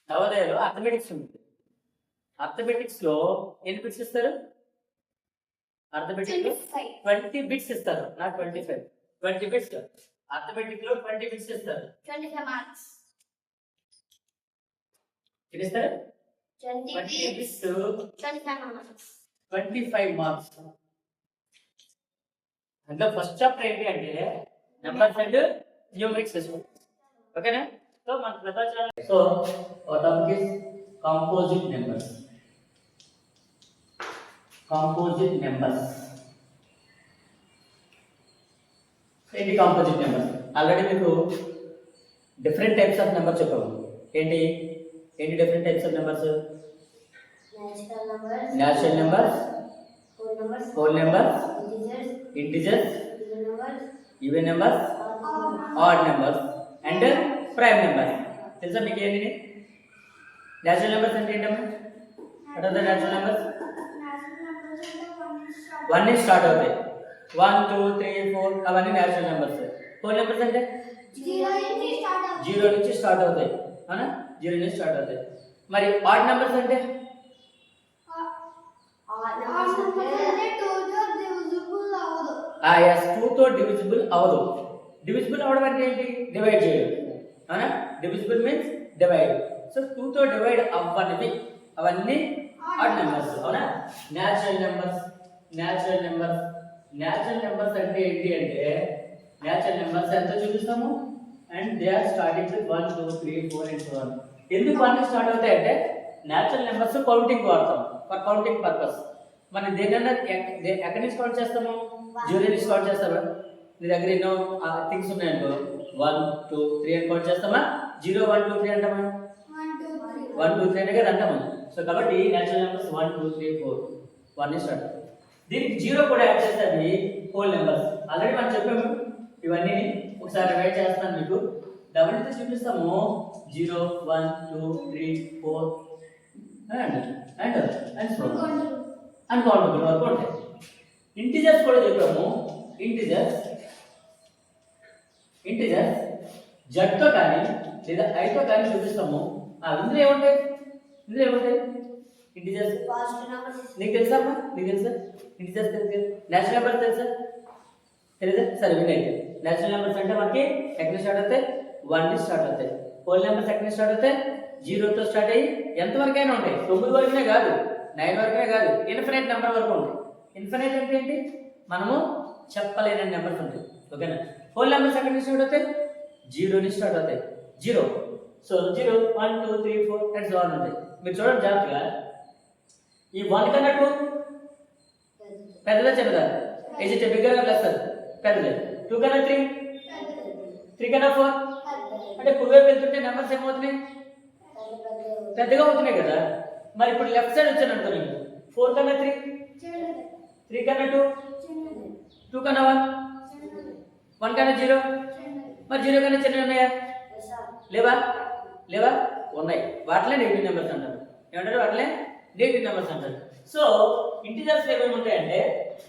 నవోదయలో arithmetics ఉంటుంది. Arithmetics లో ఎన్ని బిట్స్ ఇస్తారు? అర్థమెటిక్ లో 20 బిట్స్ ఇస్తారు, నాట్ 25. 20 బిట్స్. అర్థమెటిక్ లో 20 బిట్స్ ఇస్తారు. 25 మార్క్స్. ఎన్ని ఇస్తారు? 20 బిట్స్ 25 మార్క్స్. 25 మార్క్స్. అందులో ఫస్ట్ చాప్టర్ ఏంటి అంటే నెంబర్స్ అండ్ న్యూమరిక్ సిస్టమ్. ఓకేనా? సో మన ప్రధాన so topic is composite numbers. Composite numbers ఏంటి? కాంపోజిట్ నెంబర్స్ ఆల్రెడీ మీకు డిఫరెంట్ టైప్స్ ఆఫ్ నెంబర్స్ చెప్పాము. ఏంటి ఏంటి different types of numbers? Natural numbers, whole numbers, integers, even numbers, odd numbers and prime numbers. తెలుసా మీకు ఏంటి? న్యాచురల్ నెంబర్స్ అంటే ఏంటమ్మా? What are the natural numbers? 1 నుంచి స్టార్ట్ అవుతాయి. 1 2 3 4 అవన్నీ న్యాచురల్ నెంబర్స్. హోల్ నెంబర్స్ అంటే 0 నుంచి స్టార్ట్ అవుతాయి. అవునా? 0 నుంచి స్టార్ట్ అవుతాయి. మరి ఆడ్ నెంబర్స్ అంటే 2 తో డివిజిబుల్ అవ్వదు. డివిజిబుల్ అవ్వడం అంటే ఏంటి? డివైడ్ చేయడం. అవునా? Divisible means divide. సో 2 తో డివైడ్ అవ్వనివి అవన్నీ ఆడ్ నెంబర్స్. అవునా? Natural numbers. న్యాచురల్ నెంబర్స్ అంటే ఏంటి అంటే న్యాచురల్ నెంబర్స్ ఎంత చూపిస్తాము and they are starting with 1 2 3 4 and so on. ఎందుకు 1 నుంచి స్టార్ట్ అవుతాయి అంటే న్యాచురల్ నెంబర్స్ కౌంటింగ్ వాడతాం ఫర్ కౌంటింగ్ పర్పస్. మనం దేనన్నా ఎక్కడి నుంచి కౌంట్ చేస్తాము? 0 నుంచి కౌంట్ చేస్తామా? మీ దగ్గర ఎన్నో థింగ్స్ ఉన్నాయనుకో 1 2 3 అని కౌంట్ చేస్తామా? 0 1 2 3 అంటామా? 1 2 3 అనే కదా అంటాము. సో కాబట్టి న్యాచురల్ నెంబర్స్ 1 2 3 4 1 నుంచి స్టార్ట్. దీనికి 0 కూడా యాడ్ చేస్తే అది హోల్ నెంబర్స్. ఆల్రెడీ మనం చెప్పాము ఇవన్నీ. ఒకసారి రైట్ చేస్తాను మీకు. డబుల్ తో చూపిస్తాము 0 1 2 3 4 అండ్ సో అన్కౌంటబుల్ వరకు ఉంటాయి. ఇంటిజర్స్ కూడా చెప్పాము. ఇంటిజర్స్ z తో కానీ లేదా i తో కానీ చూపిస్తాము. ఇందులో ఏముంటాయి? ఇంటిజర్స్ నీకు తెలుసా? ఇంటిజర్స్ తెలుసు. న్యాచురల్ నెంబర్స్ తెలుసా? సరే వినండి. న్యాచురల్ నెంబర్స్ అంటే మనకి ఎక్కడ స్టార్ట్ అవుతాయి? 1 నుంచి స్టార్ట్ అవుతాయి. హోల్ నెంబర్స్ ఎక్కడ స్టార్ట్ అవుతాయి? 0 తో స్టార్ట్ అయ్యి ఎంత వరకైనా ఉంటాయి. 9 వరకునే కాదు, 9 వరకునే కాదు, ఇన్ఫినైట్ నెంబర్ వరకు ఉంటాయి. ఇన్ఫినైట్ అంటే ఏంటి? మనము చెప్పలేని నెంబర్స్ ఉంటాయి. ఓకేనా? హోల్ నెంబర్స్ ఎక్కడ నుంచి స్టార్ట్ అవుతాయి? 0 నుంచి స్టార్ట్ అవుతాయి. 0 సో 0 1 2 3 4 అండ్ సో ఆన్ ఉంటాయి. మీరు చూడండి జాగ్రత్తగా. ఈ 1 కన్నా 2 పెద్దదా చిన్నదా? Is it bigger or lesser? పెద్దది. 2 కన్నా 3 కన్నా 4 అంటే కుడివైపు వెళ్తుంటే నెంబర్స్ ఏమవుతున్నాయి? పెద్దగా అవుతున్నాయి కదా. మరి ఇప్పుడు లెఫ్ట్ సైడ్ వచ్చాను అనుకో నేను 4 కన్నా 3 కన్నా 2 కన్నా 1 కన్నా 0 మరి 0 కన్నా చిన్నవి ఉన్నాయా? లేవా? ఉన్నాయి. వాటిలే నెగిటివ్ నెంబర్స్ అంటారు. ఏమంటారు? వాటిలే నెగిటివ్ నెంబర్స్ అంటారు. సో ఇంటిజర్స్ ఏమేమి ఉంటాయంటే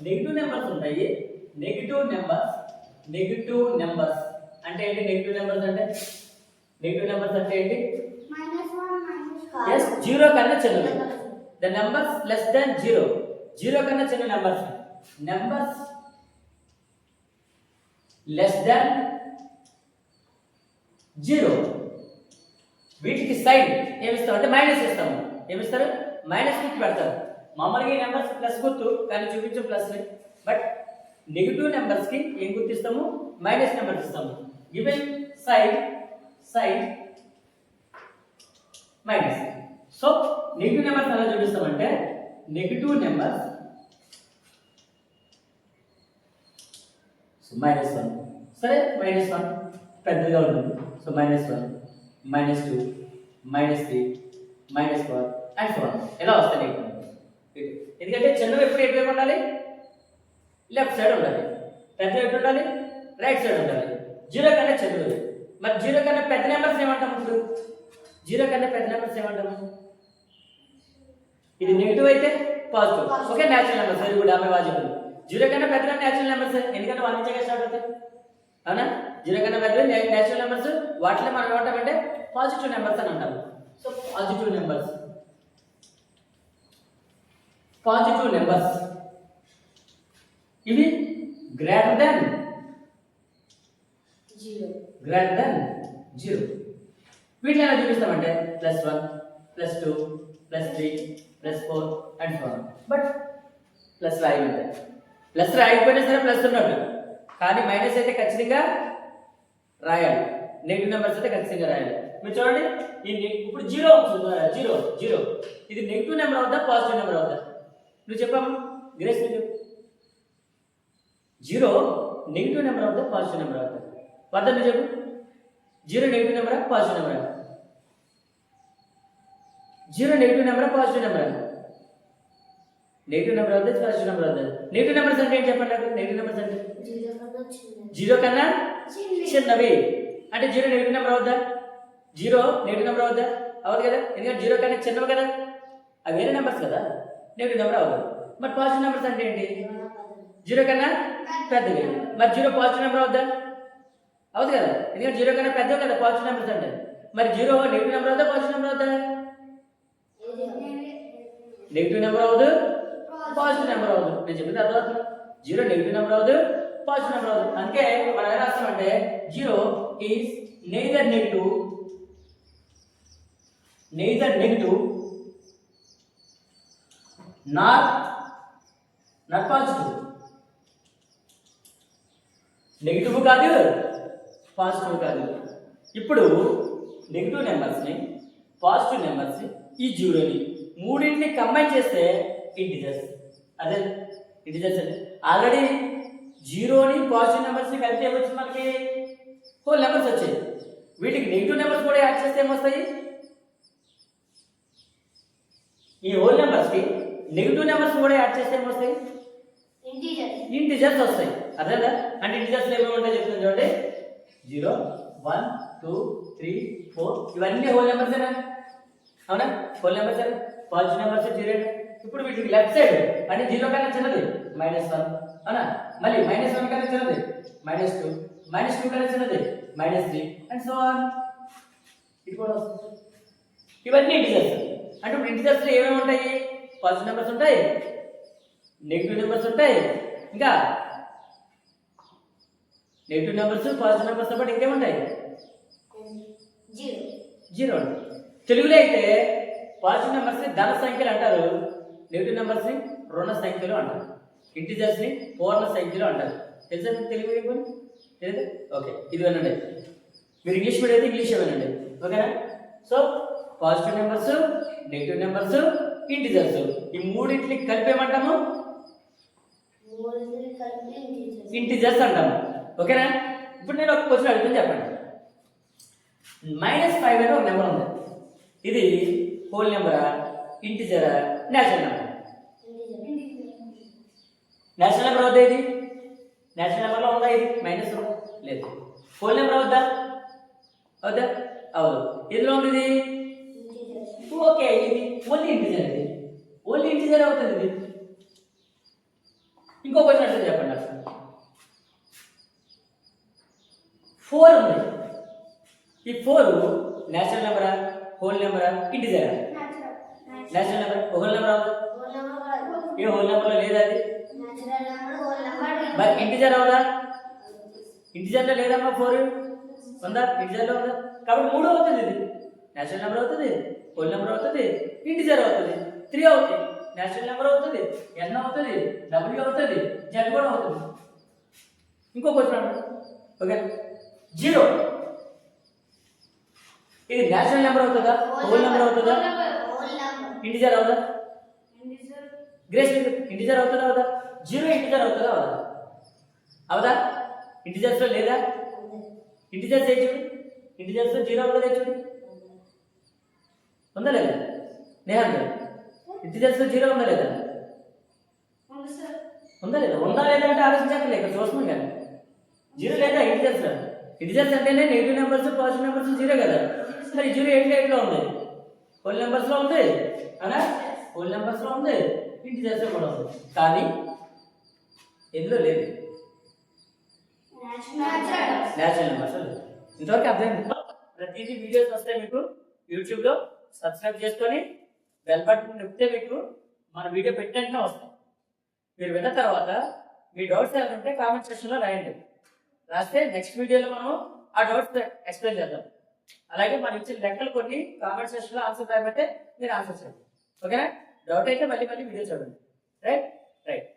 నెగిటివ్ నెంబర్స్ ఉంటాయి. నెగిటివ్ నెంబర్స్ అంటే ఏంటి? నెగిటివ్ నెంబర్స్ అంటే ఏంటి? yes 0 కన్నా చిన్నవి. ద నెంబర్స్ లెస్ దాన్ 0 కన్నా చిన్న నెంబర్స్ లెస్ దాన్ 0 వీటికి సైన్ ఏమిస్తాం అంటే మైనస్ ఇస్తాము. ఏమిస్తారు? మైనస్ గుర్తు పెడతారు. మామూలుగా ఈ నెంబర్స్ ప్లస్ గుర్తు కానీ చూపించు ప్లస్. బట్ నెగిటివ్ నెంబర్స్ కి ఏం గుర్తు ఇస్తాము? మైనస్ నెంబర్స్ ఇస్తాము. Given sign minus. So negative numbers ఎలా చూపిస్తామంటే నెగిటివ్ నెంబర్స్ -1 సరే -1 పెద్దగా ఉంటుంది. సో -1 -2 -3 -4 అండ్ సో ఆన్ ఎలా వస్తాయి నెగిటివ్ నెంబర్స్. ఎందుకంటే చిన్నవి ఎప్పుడు ఎటువైపు ఉండాలి? లెఫ్ట్ సైడ్ ఉండాలి. పెద్దవి ఎటు ఉండాలి? రైట్ సైడ్ ఉండాలి. 0 కన్నా చిన్నవి. మరి 0 కన్నా పెద్ద నెంబర్స్ ఏమంటాము? ఇప్పుడు 0 కన్నా పెద్ద నెంబర్స్ ఏమంటాము? ఇది నెగిటివ్ అయితే positive. Okay, natural numbers. Very good, ఆమె వాజిబుల్. 0 కన్నా పెద్ద న్యాచురల్ నెంబర్స్ ఎందుకంటే 1 నుంచి స్టార్ట్ అవుతాయి. అవునా? 0 కన్నా పెద్ద న్యాచురల్ నెంబర్స్ వాటిలో మనం ఏమంటామంటే పాజిటివ్ నెంబర్స్ అని అంటాము. So positive numbers. Positive numbers ఇవి గ్రేటర్ దెన్ 0. వీటిని ఎలా చూపిస్తామంటే +1 +2 +3 +4 and so on. But plus రాయి ఉంటాయి. ప్లస్ రాయకపోయినా సరే ప్లస్ ఉన్నట్టు, కానీ మైనస్ అయితే ఖచ్చితంగా రాయాలి. నెగిటివ్ నెంబర్స్ అయితే ఖచ్చితంగా రాయాలి. మీరు చూడండి, ఇప్పుడు 0 ఇది నెగిటివ్ నెంబర్ అవుతా పాజిటివ్ నెంబర్ అవుతా? నువ్వు చెప్పమ్మా గ్రేస్, నువ్వు చెప్పు. 0 నెగిటివ్ నెంబర్ అవుతా పాజిటివ్ నెంబర్ అవుతా? వర్ధన్ నువ్వు చెప్పు. 0 నెగిటివ్ నెంబరా పాజిటివ్ నెంబరా? 0 నెగిటివ్ నెంబరా పాజిటివ్ నెంబరా? నెగిటివ్ నెంబర్ అవుతుంది, పాజిటివ్ నెంబర్ అవుతుంది. నెగిటివ్ నెంబర్స్ అంటే ఏంటి చెప్పండి నాకు. నెగిటివ్ నెంబర్స్ అంటే 0 కన్నా చిన్నవి. అంటే 0 నెగిటివ్ నెంబర్ అవుద్దా? 0 నెగిటివ్ నెంబర్ అవుద్దా? అవ్వదు కదా, ఎందుకంటే 0 కన్నా చిన్నవి కదా, అవి వేరే నెంబర్స్ కదా, నెగిటివ్ నెంబర్ అవ్వదు. మరి పాజిటివ్ నెంబర్స్ అంటే ఏంటి? 0 కన్నా పెద్దవి. మరి 0 పాజిటివ్ నెంబర్ అవుద్దా? అవుతుంది కదా, ఎందుకంటే 0 కన్నా పెద్దవి కదా పాజిటివ్ నెంబర్స్ అంటే. మరి 0 నెగిటివ్ నెంబర్ అవుతా పాజిటివ్ నెంబర్ అవుతా? నెగిటివ్ నెంబర్ అవ్వదు, పాజిటివ్ నెంబర్ అవ్వదు. నేను చెప్పింది అర్థమవుతుంది. 0 నెగిటివ్ నెంబర్ అవ్వదు, పాజిటివ్ నెంబర్ అవ్వదు. అందుకే మనం ఏం రాస్తామంటే 0 is neither negative not positive. Negative కాదు, పాజిటివ్ కాదు. ఇప్పుడు నెగిటివ్ నెంబర్స్ని, పాజిటివ్ నెంబర్స్ని, ఈ 0ని మూడింటిని కంబైన్ చేస్తే ఇంటిజర్స్. అదే ఇంటిజర్స్ అంటే ఆల్రెడీ 0ని పాజిటివ్ నెంబర్స్ని కలిపి ఏమొచ్చింది మనకి? హోల్ నెంబర్స్ వచ్చాయి. వీటికి నెగిటివ్ నెంబర్స్ కూడా యాడ్ చేస్తే ఏమొస్తాయి? ఈ హోల్ నెంబర్స్కి నెగిటివ్ నెంబర్స్ కూడా యాడ్ చేస్తే ఏమొస్తాయి? ఇంటిజర్స్ వస్తాయి. అర్థందా? అంటే ఇంటిజర్స్ ఏమేమి ఉంటాయో చెప్తాను చూడండి. 0 1 2 3 4 ఇవన్నీ హోల్ నెంబర్స్ ఏనా? అవునా? హోల్ నెంబర్స్ ఏనా? Positive numbers 0. ఇప్పుడు వీటికి లెఫ్ట్ సైడ్ అంటే 0 కన్నా చిన్నది -1, అవునా? మళ్ళీ -1 కన్నా చిన్నది -2, -2 కన్నా చిన్నది -3 అండ్ సో ఆన్. ఇది కూడా వస్తుంది. ఇవన్నీ ఇంటిజర్స్. అంటే ఇప్పుడు ఇంటిజర్స్ లో ఏమేమి ఉంటాయి? పాజిటివ్ నెంబర్స్ ఉంటాయి, నెగిటివ్ నెంబర్స్ ఉంటాయి, ఇంకా నెగిటివ్ నెంబర్స్ పాజిటివ్ నెంబర్స్ పాటు ఇంకేముంటాయి? 0 ఉంటాయి. తెలుగులో అయితే పాజిటివ్ నెంబర్స్ ని ధన సంఖ్యలు అంటారు, నెగిటివ్ నెంబర్స్ ని రుణ సంఖ్యలు అంటారు, ఇంటిజర్స్ ని పూర్ణ సంఖ్యలు అంటారు. తెలుసా మీకు తెలుగు ఏమని? తెలియదు? ఓకే, ఇది వినండి. మీరు ఇంగ్లీష్ మీడియం అయితే ఇంగ్లీష్ వినండి, ఓకేనా? So positive numbers, negative numbers, integers, ఈ మూడింటిని కలిపేమంటాము ఇంటిజర్స్ అంటాము, ఓకేనా? ఇప్పుడు నేను ఒక క్వశ్చన్ అడుగుతాను, చెప్పండి. -5 అనే ఒక నెంబర్ ఉంది. ఇది హోల్ నెంబరా, ఇంటిజరా, నేచురల్ నెంబర్? నేచురల్ నెంబర్ అవుతా? ఇది నేచురల్ నెంబర్లో ఉందా? ఇది మైనస్ లేదు. హోల్ నెంబర్ అవుద్దా? అవుదా? అవును. ఎందులో ఉంది ఇది? ఓకే, ఇది ఓన్లీ ఇంటిజర్. ఇది ఓన్లీ ఇంటిజర్ అవుతుంది. ఇది ఇంకో క్వశ్చన్ అడుగుతుంది, చెప్పండి. అసలు 4 ఉంది. ఈ 4 నేచురల్ నెంబరా, హోల్ నెంబరా, ఇంటిజరా? Natural number. హోల్ నెంబర్ అవుతుంది? ఏ హోల్ నెంబర్లో లేదా అది? మరి ఇంటిజర్ అవుదా? ఇంటిజర్లో లేదమ్మా 4 ఉందా? ఇంటిజర్లో ఉందా? కాబట్టి 3 అవుతుంది. ఇది నేచురల్ నెంబర్ అవుతుంది, హోల్ నెంబర్ అవుతుంది, ఇంటిజర్ అవుతుంది. 3 అవుతుంది. నేచురల్ నెంబర్ అవుతుంది, n అవుతుంది, w అవుతుంది, z కూడా అవుతుంది. ఇంకో క్వశ్చన్, ఓకే. 0 ఇది నేచురల్ నెంబర్ అవుతుందా, హోల్ నెంబర్ అవుతుందా, ఇంటిజర్ అవుదా? గ్రేస్ ఇంటిజర్ అవుతుందా అవుదా? 0 ఇంటిజర్ అవుతుందా అవుదా? అవుదా? ఇంటిజర్స్ లో లేదా? ఇంటిజర్స్ ఏ చూడు, ఇంటిజర్స్ లో 0 అవుతుందా చూడు, ఉందా లేదా? నేహంత ఇంటిజర్స్ లో 0 ఉందా లేదా? ఉందా లేదా? ఉందా లేదా అంటే ఆలోచించక్కర్లే, ఇక్కడ చూస్తున్నాం కానీ 0 లేదా ఇంటిజర్స్ లో. ఇంటిజర్స్ అంటేనే నెగిటివ్ నెంబర్స్, పాజిటివ్ నెంబర్స్ 0 కదా. మరి 0 8 లో ఉంది, హోల్ నెంబర్స్ లో ఉంది, అలా హోల్ నెంబర్స్ లో ఉంది, ఇంటిజర్స్ లో కూడా ఉంది, కానీ ఎందులో లేదు? Natural numbers. ఇంతవరకు అర్థమైంది. ప్రతిదీ వీడియోస్ వస్తాయి మీకు యూట్యూబ్ లో. సబ్స్క్రైబ్ చేసుకొని బెల్ బటన్ నొక్కితే మీకు మన వీడియో పెట్టినట్టుగా వస్తాయి. మీరు విన్న తర్వాత మీ డౌట్స్ ఏమైనా ఉంటే కామెంట్ సెక్షన్లో రాయండి. రాస్తే నెక్స్ట్ వీడియోలో మనం ఆ డౌట్స్ ఎక్స్ప్లెయిన్ చేద్దాం. అలాగే మనం ఇచ్చిన లెక్కలు కొన్ని కామెంట్ సెక్షన్లో ఆన్సర్ రాయమంటే మీరు ఆన్సర్ చేయండి. ఓకేనా? డౌట్ అయితే మళ్ళీ వీడియో చూడండి. రైట్.